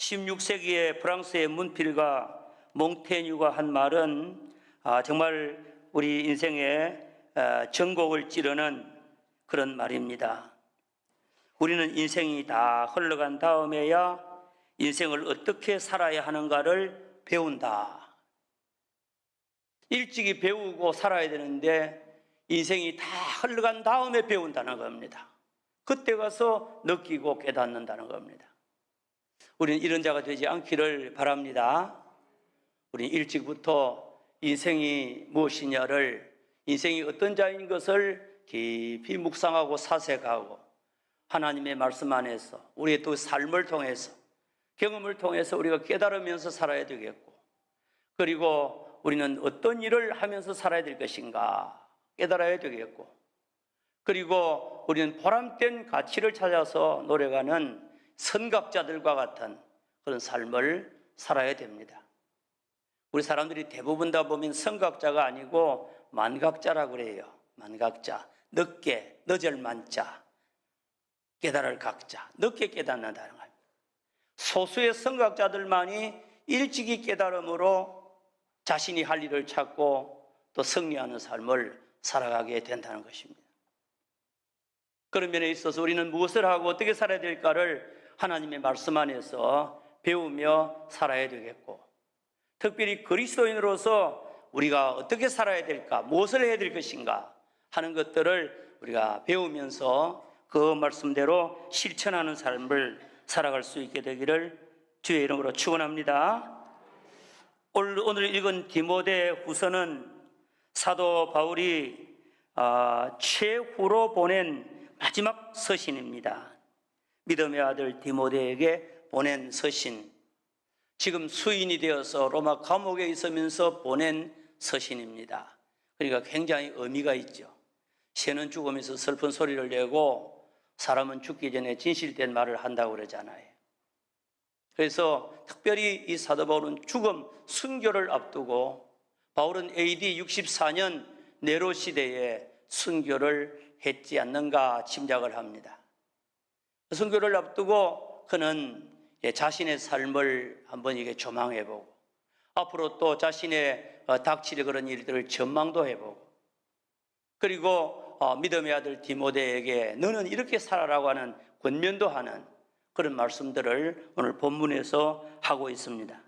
(16세기에) 프랑스의 문필가 몽테뉴가 한 말은 정말 우리 인생의 전곡을 찌르는 그런 말입니다. 우리는 인생이 다 흘러간 다음에야 인생을 어떻게 살아야 하는가를 배운다. 일찍이 배우고 살아야 되는데 인생이 다 흘러간 다음에 배운다는 겁니다. 그때 가서 느끼고 깨닫는다는 겁니다. 우리는 이런 자가 되지 않기를 바랍니다. 우리는 일찍부터 인생이 무엇이냐를, 인생이 어떤 자인 것을 깊이 묵상하고 사색하고 하나님의 말씀 안에서 우리의 또 삶을 통해서, 경험을 통해서 우리가 깨달으면서 살아야 되겠고, 그리고 우리는 어떤 일을 하면서 살아야 될 것인가 깨달아야 되겠고, 그리고 우리는 보람된 가치를 찾아서 노력하는 선각자들과 같은 그런 삶을 살아야 됩니다. 우리 사람들이 대부분 다 보면 선각자가 아니고 만각자라고 그래요. 만각자, 늦게, 늦을 만자, 깨달을 각자, 늦게 깨닫는다는 겁니다. 소수의 선각자들만이 일찍이 깨달음으로 자신이 할 일을 찾고 또 승리하는 삶을 살아가게 된다는 것입니다. 그런 면에 있어서 우리는 무엇을 하고 어떻게 살아야 될까를 하나님의 말씀 안에서 배우며 살아야 되겠고, 특별히 그리스도인으로서 우리가 어떻게 살아야 될까, 무엇을 해야 될 것인가 하는 것들을 우리가 배우면서 그 말씀대로 실천하는 삶을 살아갈 수 있게 되기를 주의 이름으로 축원합니다. 오늘 읽은 디모데 후서는 사도 바울이 최후로 보낸 마지막 서신입니다. 믿음의 아들 디모데에게 보낸 서신, 지금 수인이 되어서 로마 감옥에 있으면서 보낸 서신입니다. 그러니까 굉장히 의미가 있죠. 새는 죽으면서 슬픈 소리를 내고 사람은 죽기 전에 진실된 말을 한다고 그러잖아요. 그래서 특별히 이 사도 바울은 죽음, 순교를 앞두고, 바울은 AD 64년 네로 시대에 순교를 했지 않는가 짐작을 합니다. 순교를 앞두고 그는 자신의 삶을 한번 이게 조망해보고, 앞으로 또 자신의 닥칠 그런 일들을 전망도 해보고, 그리고 믿음의 아들 디모데에게 너는 이렇게 살아라고 하는 권면도 하는 그런 말씀들을 오늘 본문에서 하고 있습니다.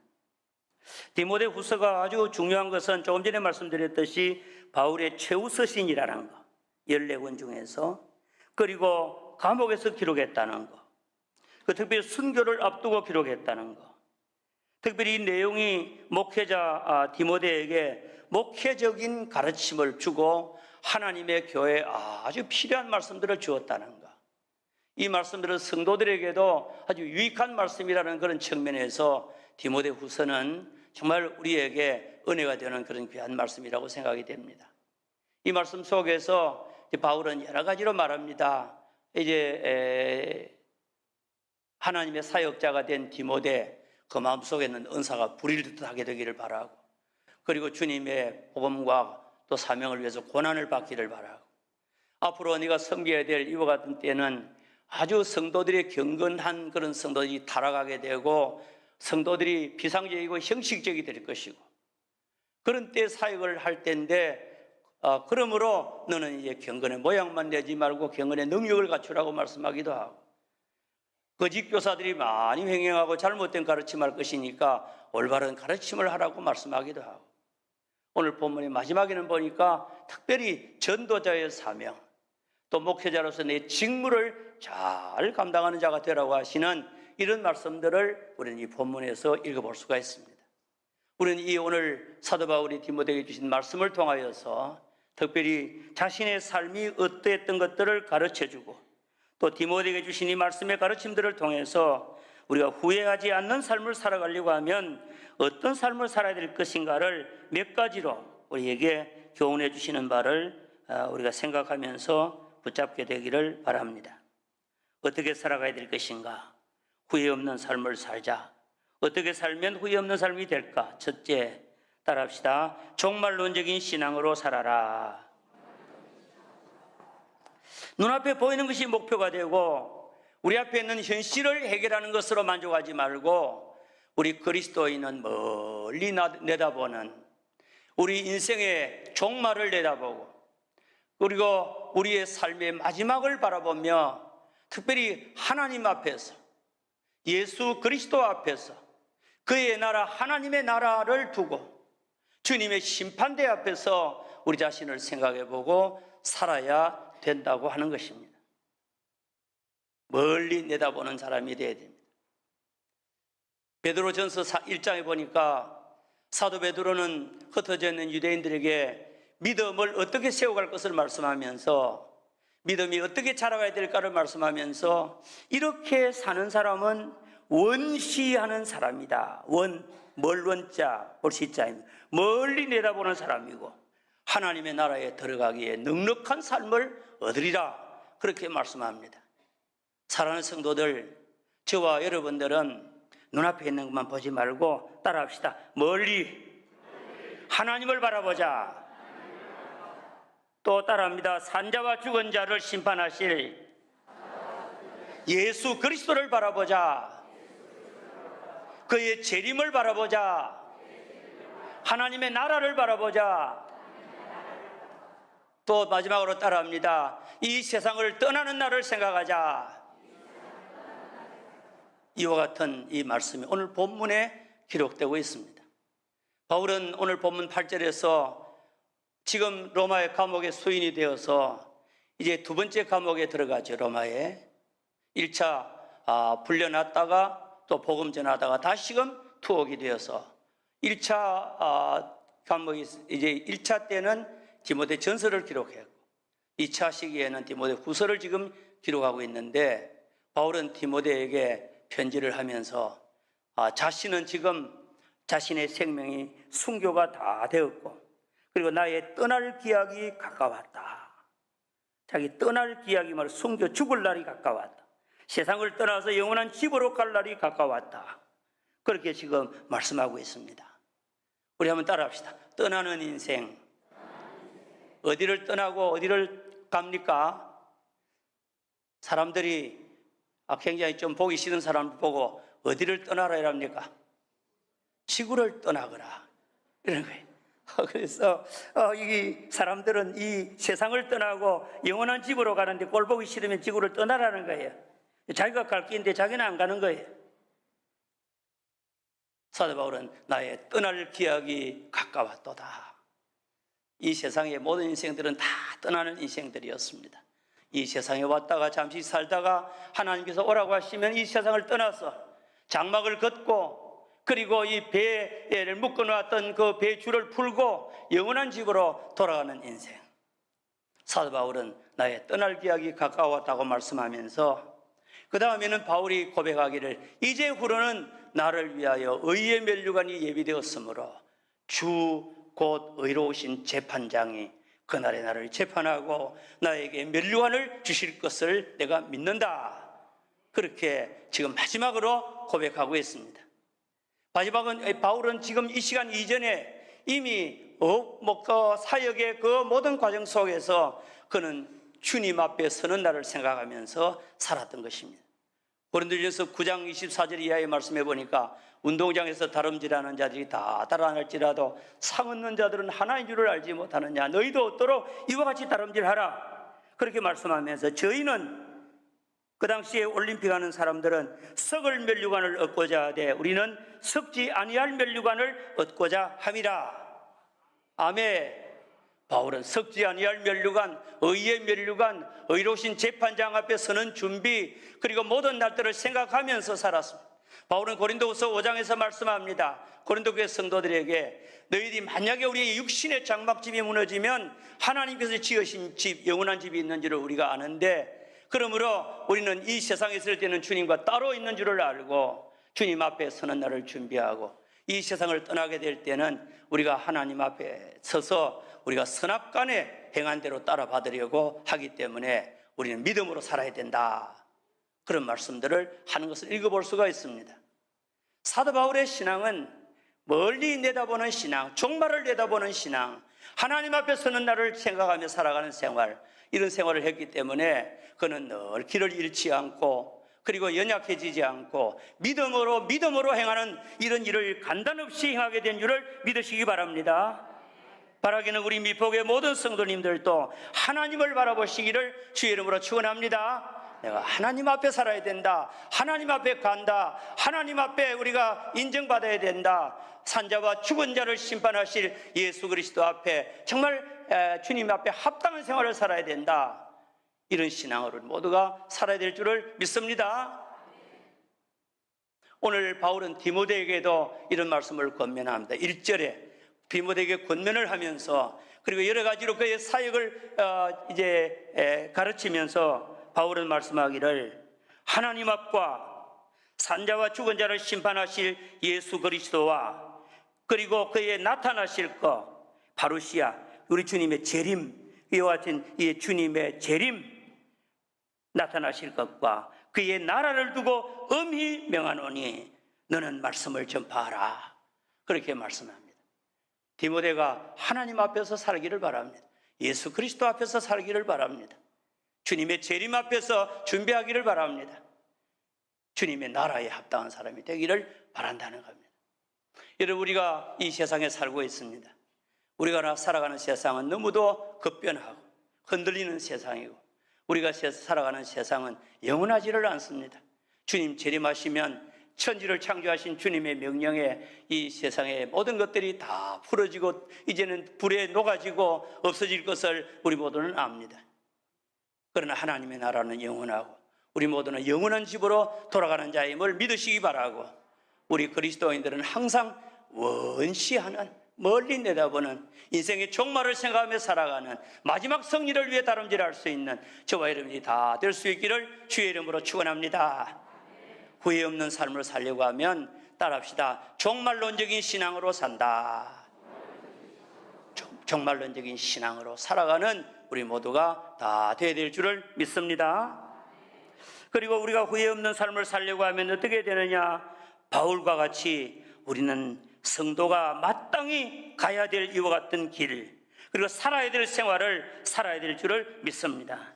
디모데 후서가 아주 중요한 것은 조금 전에 말씀드렸듯이 바울의 최후 서신이라는 거, 14권 중에서, 그리고 감옥에서 기록했다는 거, 특별히 순교를 앞두고 기록했다는 거, 특별히 이 내용이 목회자 디모데에게 목회적인 가르침을 주고 하나님의 교회에 아주 필요한 말씀들을 주었다는 거, 이 말씀들은 성도들에게도 아주 유익한 말씀이라는 그런 측면에서 디모데 후서는 정말 우리에게 은혜가 되는 그런 귀한 말씀이라고 생각이 됩니다. 이 말씀 속에서 바울은 여러 가지로 말합니다. 이제 하나님의 사역자가 된 디모데, 그 마음속에는 은사가 불일듯 하게 되기를 바라고, 그리고 주님의 복음과 또 사명을 위해서 고난을 받기를 바라고, 앞으로 네가 섬겨야 될 이와 같은 때는 아주 성도들의 경건한 그런 성도들이 타락하게 되고 성도들이 비상적이고 형식적이 될 것이고, 그런 때 사역을 할 때인데, 그러므로 너는 이제 경건의 모양만 내지 말고 경건의 능력을 갖추라고 말씀하기도 하고, 거짓 교사들이 많이 횡행하고 잘못된 가르침을 할 것이니까 올바른 가르침을 하라고 말씀하기도 하고, 오늘 본문의 마지막에는 보니까 특별히 전도자의 사명, 또 목회자로서 내 직무를 잘 감당하는 자가 되라고 하시는 이런 말씀들을 우리는 이 본문에서 읽어볼 수가 있습니다. 우리는 이 오늘 사도 바울이 디모데에게 주신 말씀을 통하여서 특별히 자신의 삶이 어떠했던 것들을 가르쳐주고, 또 디모데에게 주신 이 말씀의 가르침들을 통해서 우리가 후회하지 않는 삶을 살아가려고 하면 어떤 삶을 살아야 될 것인가를 몇 가지로 우리에게 교훈해 주시는 바를 우리가 생각하면서 붙잡게 되기를 바랍니다. 어떻게 살아가야 될 것인가? 후회 없는 삶을 살자. 어떻게 살면 후회 없는 삶이 될까? 첫째, 따라합시다. 종말론적인 신앙으로 살아라. 눈앞에 보이는 것이 목표가 되고 우리 앞에 있는 현실을 해결하는 것으로 만족하지 말고 우리 그리스도인은 멀리 내다보는 우리 인생의 종말을 내다보고 그리고 우리의 삶의 마지막을 바라보며 특별히 하나님 앞에서 예수 그리스도 앞에서 그의 나라 하나님의 나라를 두고 주님의 심판대 앞에서 우리 자신을 생각해보고 살아야 된다고 하는 것입니다. 멀리 내다보는 사람이 되어야 됩니다. 베드로전서 1장에 보니까 사도 베드로는 흩어져 있는 유대인들에게 믿음을 어떻게 세워갈 것을 말씀하면서 믿음이 어떻게 자라가야 될까를 말씀하면서 이렇게 사는 사람은 원시하는 사람이다. 멀원자, 볼시자입니다. 멀리 내다보는 사람이고 하나님의 나라에 들어가기에 넉넉한 삶을 얻으리라 그렇게 말씀합니다. 사랑하는 성도들, 저와 여러분들은 눈앞에 있는 것만 보지 말고 따라합시다. 멀리 하나님을 바라보자. 또 따라합니다. 산자와 죽은 자를 심판하실 예수 그리스도를 바라보자. 그의 재림을 바라보자. 하나님의 나라를 바라보자. 또 마지막으로 따라합니다. 이 세상을 떠나는 날을 생각하자. 이와 같은 이 말씀이 오늘 본문에 기록되고 있습니다. 바울은 오늘 본문 8절에서 지금 로마의 감옥에 수인이 되어서 이제 두 번째 감옥에 들어가죠. 로마에 1차 불려놨다가 또 복음 전하다가 다시금 투옥이 되어서 1차 감옥이 이제 1차 때는 디모데 전서를 기록했고 2차 시기에는 디모데 후서를 지금 기록하고 있는데 바울은 디모데에게 편지를 하면서 자신은 지금 자신의 생명이 순교가 다 되었고 그리고 나의 떠날 기약이 가까웠다. 자기 떠날 기약이 말 순교 죽을 날이 가까웠다. 세상을 떠나서 영원한 집으로 갈 날이 가까웠다. 그렇게 지금 말씀하고 있습니다. 우리 한번 따라합시다. 떠나는 인생. 어디를 떠나고 어디를 갑니까? 사람들이 굉장히 좀 보기 싫은 사람을 보고 어디를 떠나라 이랍니까? 지구를 떠나거라 이런 거예요. 그래서 이 사람들은 이 세상을 떠나고 영원한 집으로 가는데 꼴 보기 싫으면 지구를 떠나라는 거예요. 자기가 갈 길인데 자기는 안 가는 거예요. 사도 바울은 나의 떠날 기약이 가까웠도다. 이 세상의 모든 인생들은 다 떠나는 인생들이었습니다. 이 세상에 왔다가 잠시 살다가 하나님께서 오라고 하시면 이 세상을 떠나서 장막을 걷고 그리고 이 배를 묶어놓았던 그 배줄을 풀고 영원한 집으로 돌아가는 인생. 사도 바울은 나의 떠날 기약이 가까웠다고 말씀하면서 그 다음에는 바울이 고백하기를 이제후로는 나를 위하여 의의 면류관이 예비되었으므로 주 곧 의로우신 재판장이 그날에 나를 재판하고 나에게 면류관을 주실 것을 내가 믿는다. 그렇게 지금 마지막으로 고백하고 있습니다. 마지막은 바울은 지금 이 시간 이전에 이미 사역의 그 모든 과정 속에서 그는 주님 앞에 서는 날을 생각하면서 살았던 것입니다. 고린도전서 9장 24절 이하의 말씀해 보니까 운동장에서 다름질하는 자들이 다 따라할지라도 상 얻는 자들은 하나인 줄을 알지 못하느냐. 너희도 얻도록 이와 같이 다름질하라. 그렇게 말씀하면서 저희는 그 당시에 올림픽 하는 사람들은 썩을 면류관을 얻고자 하되 우리는 썩지 아니할 면류관을 얻고자 함이라. 아멘. 바울은 썩지 아니할 면류관, 의의 면류관, 의로우신 재판장 앞에 서는 준비 그리고 모든 날들을 생각하면서 살았습니다. 바울은 고린도후서 5장에서 말씀합니다. 고린도 교회 성도들에게 너희들이 만약에 우리의 육신의 장막집이 무너지면 하나님께서 지으신 집, 영원한 집이 있는지를 우리가 아는데 그러므로 우리는 이 세상에 있을 때는 주님과 따로 있는 줄을 알고 주님 앞에 서는 날을 준비하고 이 세상을 떠나게 될 때는 우리가 하나님 앞에 서서 우리가 선악간에 행한 대로 따라 받으려고 하기 때문에 우리는 믿음으로 살아야 된다. 그런 말씀들을 하는 것을 읽어볼 수가 있습니다. 사도 바울의 신앙은 멀리 내다보는 신앙, 종말을 내다보는 신앙, 하나님 앞에 서는 날을 생각하며 살아가는 생활, 이런 생활을 했기 때문에 그는 늘 길을 잃지 않고 그리고 연약해지지 않고 믿음으로 행하는 이런 일을 간단 없이 행하게 된 줄을 믿으시기 바랍니다. 바라기는 우리 미폭의 모든 성도님들도 하나님을 바라보시기를 주의 이름으로 축원합니다. 내가 하나님 앞에 살아야 된다. 하나님 앞에 간다. 하나님 앞에 우리가 인정받아야 된다. 산자와 죽은 자를 심판하실 예수 그리스도 앞에 정말 주님 앞에 합당한 생활을 살아야 된다. 이런 신앙으로 모두가 살아야 될 줄을 믿습니다. 오늘 바울은 디모데에게도 이런 말씀을 권면합니다. 1절에 디모데에게 권면을 하면서 그리고 여러 가지로 그의 사역을 가르치면서 바울은 말씀하기를 하나님 앞과 산자와 죽은 자를 심판하실 예수 그리스도와 그리고 그의 나타나실 것 바루시아 우리 주님의 재림 이와 같은 이 주님의 재림 나타나실 것과 그의 나라를 두고 엄히 명하노니 너는 말씀을 전파하라. 그렇게 말씀합니다. 디모데가 하나님 앞에서 살기를 바랍니다. 예수 그리스도 앞에서 살기를 바랍니다. 주님의 재림 앞에서 준비하기를 바랍니다. 주님의 나라에 합당한 사람이 되기를 바란다는 겁니다. 여러분, 우리가 이 세상에 살고 있습니다. 우리가 살아가는 세상은 너무도 급변하고 흔들리는 세상이고 우리가 살아가는 세상은 영원하지를 않습니다. 주님 재림하시면 천지를 창조하신 주님의 명령에 이 세상의 모든 것들이 다 풀어지고 이제는 불에 녹아지고 없어질 것을 우리 모두는 압니다. 그러나 하나님의 나라는 영원하고 우리 모두는 영원한 집으로 돌아가는 자임을 믿으시기 바라고 우리 그리스도인들은 항상 원시하는 멀리 내다보는 인생의 종말을 생각하며 살아가는 마지막 승리를 위해 다름질할 수 있는 저와 여러분이 다 될 수 있기를 주의 이름으로 축원합니다. 후회 없는 삶을 살려고 하면 따라합시다. 종말론적인 신앙으로 산다. 종말론적인 신앙으로 살아가는 우리 모두가 다 되어야 될 줄을 믿습니다. 그리고 우리가 후회 없는 삶을 살려고 하면 어떻게 되느냐? 바울과 같이 우리는 성도가 마땅히 가야 될 이와 같은 길 그리고 살아야 될 생활을 살아야 될 줄을 믿습니다.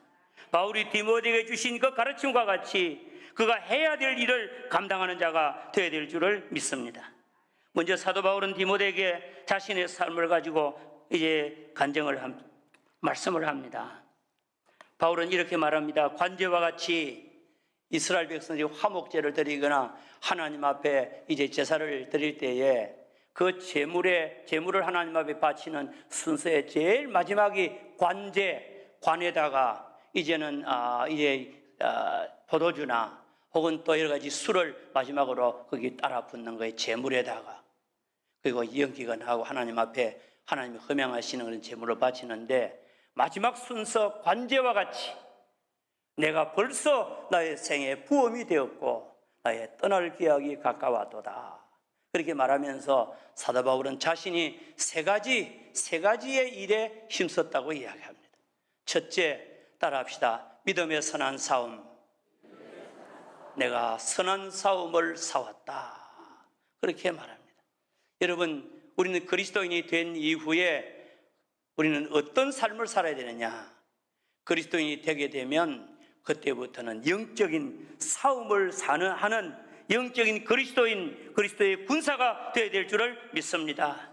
바울이 디모데에게 주신 그 가르침과 같이 그가 해야 될 일을 감당하는 자가 되어야 될 줄을 믿습니다. 먼저 사도 바울은 디모데에게 자신의 삶을 가지고 이제 말씀을 합니다. 바울은 이렇게 말합니다. 관제와 같이 이스라엘 백성들이 화목제를 드리거나 하나님 앞에 이제 제사를 드릴 때에 그 제물을 하나님 앞에 바치는 순서의 제일 마지막이 관에다가 이제는 포도주나 혹은 또 여러 가지 술을 마지막으로 거기 따라 붓는 거예요. 제물에다가. 그리고 연기건하고 하나님 앞에 하나님이 흠양하시는 그런 제물을 바치는데 마지막 순서 관제와 같이 내가 벌써 나의 생에 부엄이 되었고 나의 떠날 기약이 가까웠도다. 그렇게 말하면서 사도 바울은 자신이 세 가지의 일에 힘썼다고 이야기합니다. 첫째, 따라합시다. 믿음의 선한 싸움. 내가 선한 싸움을 싸웠다. 그렇게 말합니다. 여러분, 우리는 그리스도인이 된 이후에 우리는 어떤 삶을 살아야 되느냐? 그리스도인이 되게 되면 그때부터는 영적인 싸움을 하는 영적인 그리스도의 군사가 되어야 될 줄을 믿습니다.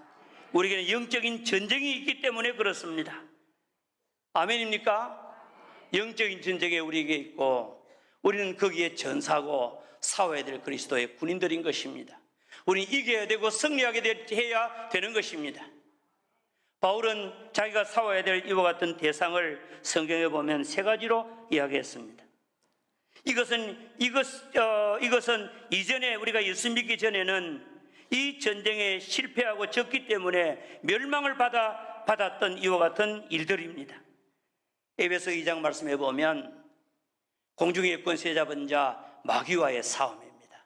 우리에게는 영적인 전쟁이 있기 때문에 그렇습니다. 아멘입니까? 영적인 전쟁이 우리에게 있고 우리는 거기에 전사하고 싸워야 될 그리스도의 군인들인 것입니다. 우리는 이겨야 되고 승리하게 해야 되는 것입니다. 바울은 자기가 싸워야 될 이와 같은 대상을 성경에 보면 세 가지로 이야기했습니다. 이것은 이전에 우리가 예수 믿기 전에는 이 전쟁에 실패하고 졌기 때문에 멸망을 받았던 이와 같은 일들입니다. 에베소 2장 말씀해 보면 공중의 권세 잡은 자 마귀와의 싸움입니다.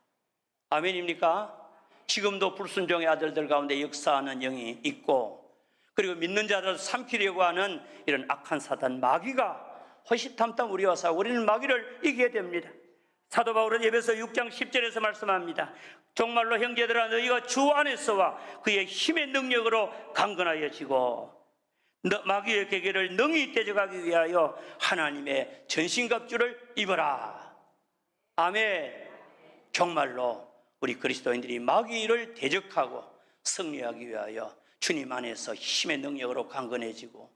아멘입니까? 지금도 불순종의 아들들 가운데 역사하는 영이 있고, 그리고 믿는 자들을 삼키려고 하는 이런 악한 사단 마귀가 호시탐탐 우리와 싸우고 우리는 마귀를 이기게 됩니다. 사도 바울은 에베소 6장 10절에서 말씀합니다. 정말로 형제들아, 너희가 주 안에서와 그의 힘의 능력으로 강건하여지고 마귀의 계계를 능히 대적하기 위하여 하나님의 전신갑주를 입어라. 아멘. 정말로 우리 그리스도인들이 마귀를 대적하고 승리하기 위하여 주님 안에서 힘의 능력으로 강건해지고,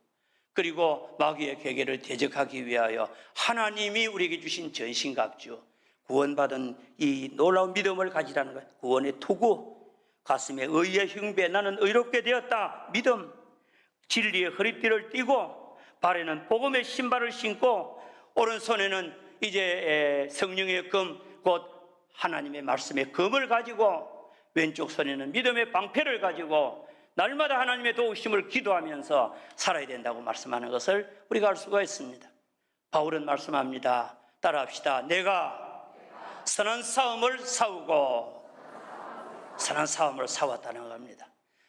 그리고 마귀의 계계를 대적하기 위하여 하나님이 우리에게 주신 전신갑주, 구원받은 이 놀라운 믿음을 가지라는 것, 구원의 투구, 가슴에 의의 흉배, 나는 의롭게 되었다 믿음, 진리의 허리띠를 띠고 발에는 복음의 신발을 신고 오른손에는 이제 성령의 금, 곧 하나님의 말씀의 금을 가지고 왼쪽 손에는 믿음의 방패를 가지고 날마다 하나님의 도우심을 기도하면서 살아야 된다고 말씀하는 것을 우리가 알 수가 있습니다. 바울은 말씀합니다. 따라합시다. 내가 선한 싸움을 싸우고 선한 싸움을 싸웠다는 겁니다.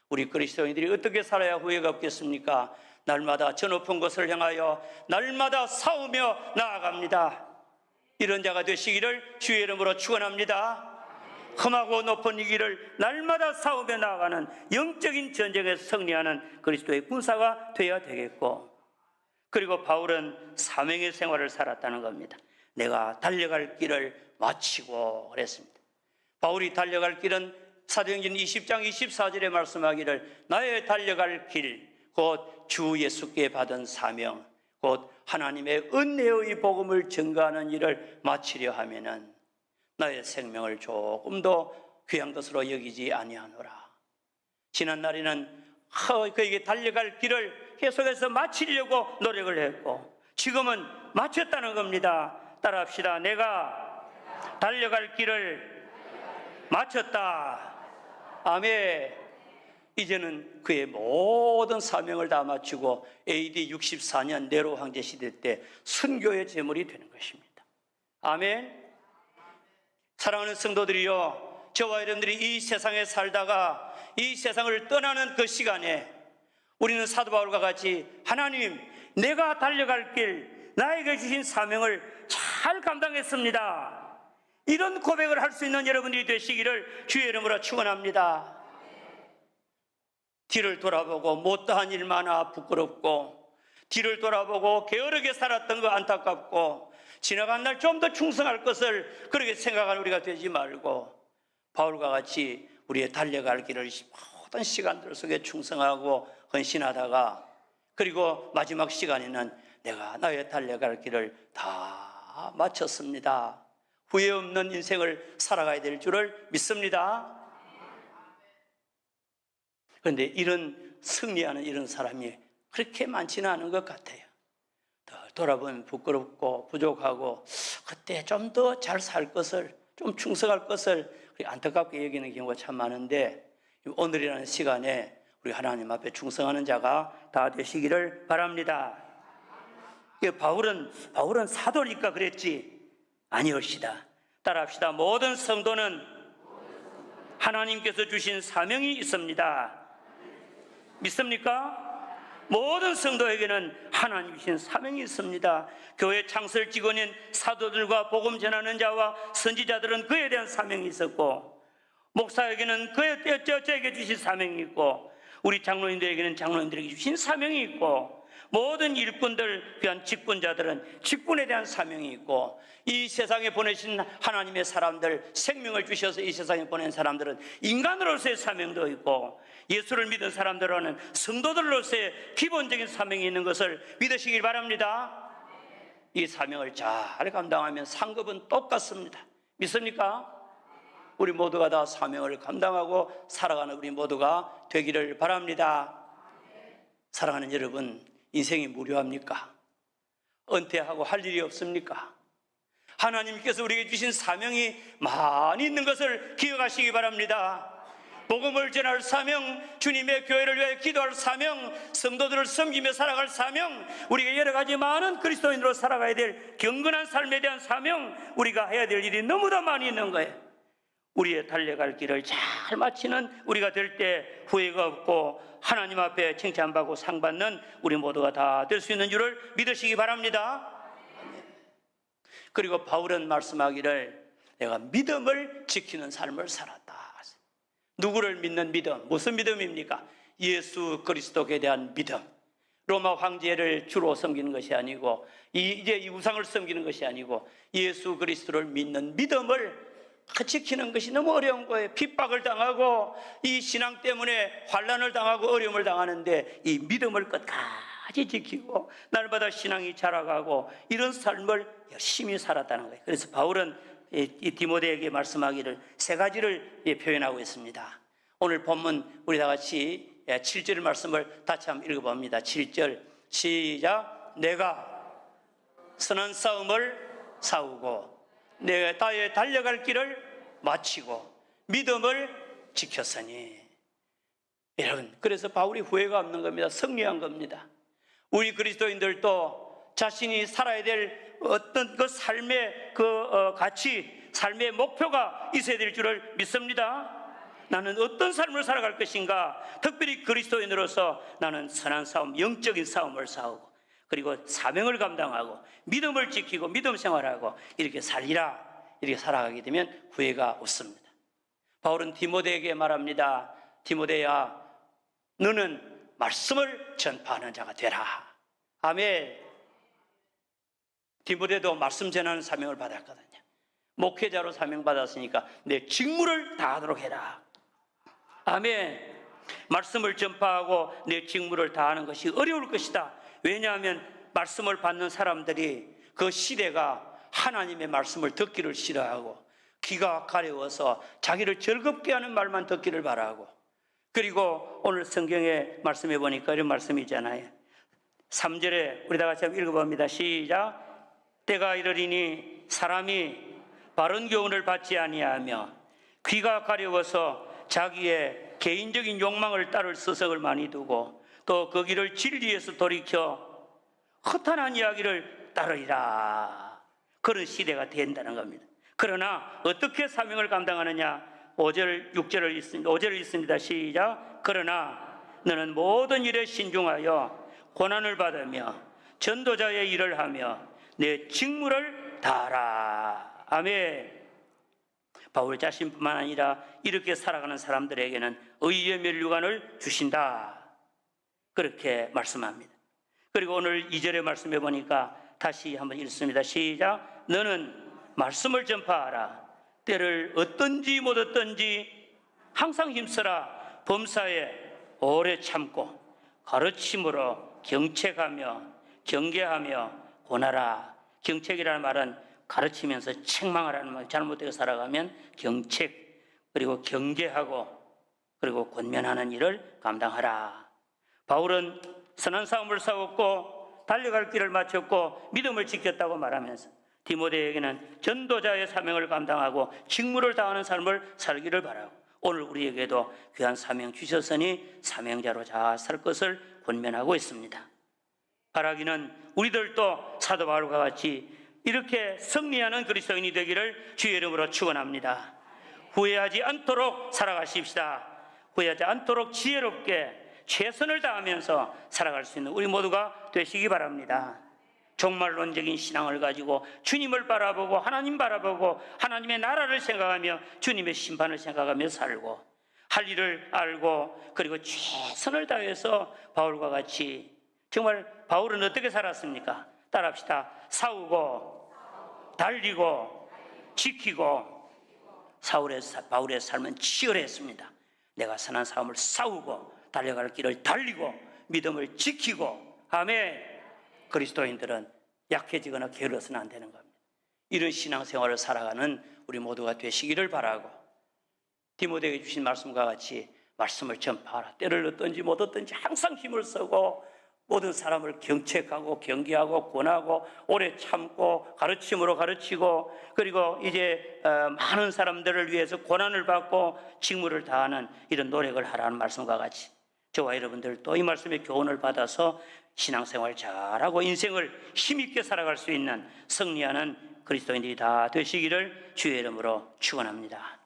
우리 그리스도인들이 어떻게 살아야 후회가 없겠습니까? 날마다 저 높은 것을 향하여 날마다 싸우며 나아갑니다. 이런 자가 되시기를 주의 이름으로 축원합니다. 험하고 높은 이 길을 날마다 싸우며 나아가는 영적인 전쟁에서 승리하는 그리스도의 군사가 되어야 되겠고, 그리고 바울은 사명의 생활을 살았다는 겁니다. 내가 달려갈 길을 마치고 그랬습니다. 바울이 달려갈 길은 사도행전 20장 24절에 말씀하기를 나의 달려갈 길, 곧 주 예수께 받은 사명, 곧 하나님의 은혜의 복음을 전가하는 일을 마치려 하면은 나의 생명을 조금 더 귀한 것으로 여기지 아니하노라. 지난 날에는 그에게 달려갈 길을 계속해서 마치려고 노력을 했고, 지금은 마쳤다는 겁니다. 따라합시다. 내가 달려갈 길을 마쳤다. 아멘. 이제는 그의 모든 사명을 다 마치고 AD 64년 네로 황제 시대 때 순교의 제물이 되는 것입니다. 아멘. 사랑하는 성도들이요, 저와 여러분들이 이 세상에 살다가 이 세상을 떠나는 그 시간에 우리는 사도 바울과 같이 하나님, 내가 달려갈 길, 나에게 주신 사명을 잘 감당했습니다, 이런 고백을 할 수 있는 여러분들이 되시기를 주의 이름으로 축원합니다. 뒤를 돌아보고 못다한 일 많아 부끄럽고, 뒤를 돌아보고 게으르게 살았던 거 안타깝고, 지나간 날 좀 더 충성할 것을 그렇게 생각하는 우리가 되지 말고, 바울과 같이 우리의 달려갈 길을 모든 시간들 속에 충성하고 헌신하다가, 그리고 마지막 시간에는 내가 나의 달려갈 길을 다 마쳤습니다, 후회 없는 인생을 살아가야 될 줄을 믿습니다. 그런데 이런 승리하는 이런 사람이 그렇게 많지는 않은 것 같아요. 돌아보면 부끄럽고 부족하고, 그때 좀 더 잘 살 것을, 좀 충성할 것을 안타깝게 여기는 경우가 참 많은데, 오늘이라는 시간에 우리 하나님 앞에 충성하는 자가 다 되시기를 바랍니다. 바울은 사도니까 그랬지 아니옵시다. 따라합시다. 모든 성도는 하나님께서 주신 사명이 있습니다. 믿습니까? 모든 성도에게는 하나님 주신 사명이 있습니다. 교회 창설 직원인 사도들과 복음 전하는 자와 선지자들은 그에 대한 사명이 있었고, 목사에게는 저에게 주신 사명이 있고, 우리 장로님들에게는 장로님들에게 주신 사명이 있고, 모든 일꾼들, 귀한 직분자들은 직분에 대한 사명이 있고, 이 세상에 보내신 하나님의 사람들, 생명을 주셔서 이 세상에 보낸 사람들은 인간으로서의 사명도 있고, 예수를 믿은 사람들은 성도들로서의 기본적인 사명이 있는 것을 믿으시길 바랍니다. 이 사명을 잘 감당하면 상급은 똑같습니다. 믿습니까? 우리 모두가 다 사명을 감당하고 살아가는 우리 모두가 되기를 바랍니다. 사랑하는 여러분, 인생이 무료합니까? 은퇴하고 할 일이 없습니까? 하나님께서 우리에게 주신 사명이 많이 있는 것을 기억하시기 바랍니다. 복음을 전할 사명, 주님의 교회를 위해 기도할 사명, 성도들을 섬기며 살아갈 사명, 우리가 여러 가지 많은 그리스도인으로 살아가야 될 경건한 삶에 대한 사명, 우리가 해야 될 일이 너무나 많이 있는 거예요. 우리의 달려갈 길을 잘 마치는 우리가 될 때 후회가 없고 하나님 앞에 칭찬받고 상받는 우리 모두가 다 될 수 있는 줄을 믿으시기 바랍니다. 그리고 바울은 말씀하기를 내가 믿음을 지키는 삶을 살았다. 누구를 믿는 믿음? 무슨 믿음입니까? 예수 그리스도에 대한 믿음. 로마 황제를 주로 섬기는 것이 아니고 이제 이 우상을 섬기는 것이 아니고 예수 그리스도를 믿는 믿음을 지키는 것이 너무 어려운 거예요. 핍박을 당하고 이 신앙 때문에 환난을 당하고 어려움을 당하는데 이 믿음을 끝까지 지키고 날마다 신앙이 자라가고 이런 삶을 열심히 살았다는 거예요. 그래서 바울은 이 디모데에게 말씀하기를 세 가지를 표현하고 있습니다. 오늘 본문 우리 다 같이 7절 말씀을 다시 한번 읽어봅니다. 7절 시작. 내가 선한 싸움을 싸우고 내가 나의 달려갈 길을 마치고 믿음을 지켰으니. 여러분, 그래서 바울이 후회가 없는 겁니다. 승리한 겁니다. 우리 그리스도인들도 자신이 살아야 될 어떤 그 삶의 가치, 삶의 목표가 있어야 될 줄을 믿습니다. 나는 어떤 삶을 살아갈 것인가? 특별히 그리스도인으로서 나는 선한 싸움, 영적인 싸움을 싸우고 그리고 사명을 감당하고 믿음을 지키고 믿음 생활하고 이렇게 살리라. 이렇게 살아가게 되면 후회가 없습니다. 바울은 디모데에게 말합니다. 디모데야, 너는 말씀을 전파하는 자가 되라. 아멘. 디모데도 말씀 전하는 사명을 받았거든요. 목회자로 사명받았으니까 내 직무를 다하도록 해라. 아멘. 말씀을 전파하고 내 직무를 다하는 것이 어려울 것이다. 왜냐하면 말씀을 받는 사람들이 그 시대가 하나님의 말씀을 듣기를 싫어하고 귀가 가려워서 자기를 즐겁게 하는 말만 듣기를 바라고, 그리고 오늘 성경에 말씀해 보니까 이런 말씀이 있잖아요. 3절에 우리 다 같이 한번 읽어봅니다. 시작. 때가 이르리니 사람이 바른 교훈을 받지 아니하며 귀가 가려워서 자기의 개인적인 욕망을 따를 서석을 많이 두고 또 그 길을 진리에서 돌이켜 허탄한 이야기를 따르리라. 그런 시대가 된다는 겁니다. 그러나 어떻게 사명을 감당하느냐? 5절, 6절을 있습니다. 5절을 있습니다. 시작. 그러나 너는 모든 일에 신중하여 고난을 받으며 전도자의 일을 하며 내 직무를 다하라. 아멘. 바울 자신뿐만 아니라 이렇게 살아가는 사람들에게는 의의 면류관을 주신다. 그렇게 말씀합니다. 그리고 오늘 2절에 말씀해 보니까 다시 한번 읽습니다. 시작. 너는 말씀을 전파하라. 때를 얻든지 못 얻든지 항상 힘쓰라. 범사에 오래 참고 가르침으로 경책하며 경계하며 권하라. 경책이라는 말은 가르치면서 책망하라는 말. 잘못되게 살아가면 경책, 그리고 경계하고 그리고 권면하는 일을 감당하라. 바울은 선한 싸움을 싸웠고 달려갈 길을 마쳤고 믿음을 지켰다고 말하면서 디모데에게는 전도자의 사명을 감당하고 직무를 다하는 삶을 살기를 바라고, 오늘 우리에게도 귀한 사명 주셨으니 사명자로 잘 살 것을 권면하고 있습니다. 바라기는 우리들도 사도 바울과 같이 이렇게 승리하는 그리스도인이 되기를 주의 이름으로 축원합니다. 후회하지 않도록 살아가십시다. 후회하지 않도록 지혜롭게 최선을 다하면서 살아갈 수 있는 우리 모두가 되시기 바랍니다. 종말론적인 신앙을 가지고 주님을 바라보고 하나님 바라보고 하나님의 나라를 생각하며 주님의 심판을 생각하며 살고 할 일을 알고 그리고 최선을 다해서 바울과 같이, 정말 바울은 어떻게 살았습니까? 따라합시다. 싸우고 달리고 지키고. 바울의 삶은 치열했습니다. 내가 선한 싸움을 싸우고 달려갈 길을 달리고 믿음을 지키고. 아멘. 그리스도인들은 약해지거나 게을러서는 안 되는 겁니다. 이런 신앙생활을 살아가는 우리 모두가 되시기를 바라고, 디모데에게 주신 말씀과 같이 말씀을 전파하라. 때를 얻든지 못 얻든지 항상 힘을 쓰고 모든 사람을 경책하고 경계하고 권하고 오래 참고 가르침으로 가르치고 그리고 이제 많은 사람들을 위해서 고난을 받고 직무를 다하는 이런 노력을 하라는 말씀과 같이 저와 여러분들도 이 말씀의 교훈을 받아서 신앙생활 잘하고 인생을 힘있게 살아갈 수 있는 승리하는 그리스도인들이 다 되시기를 주의 이름으로 축원합니다.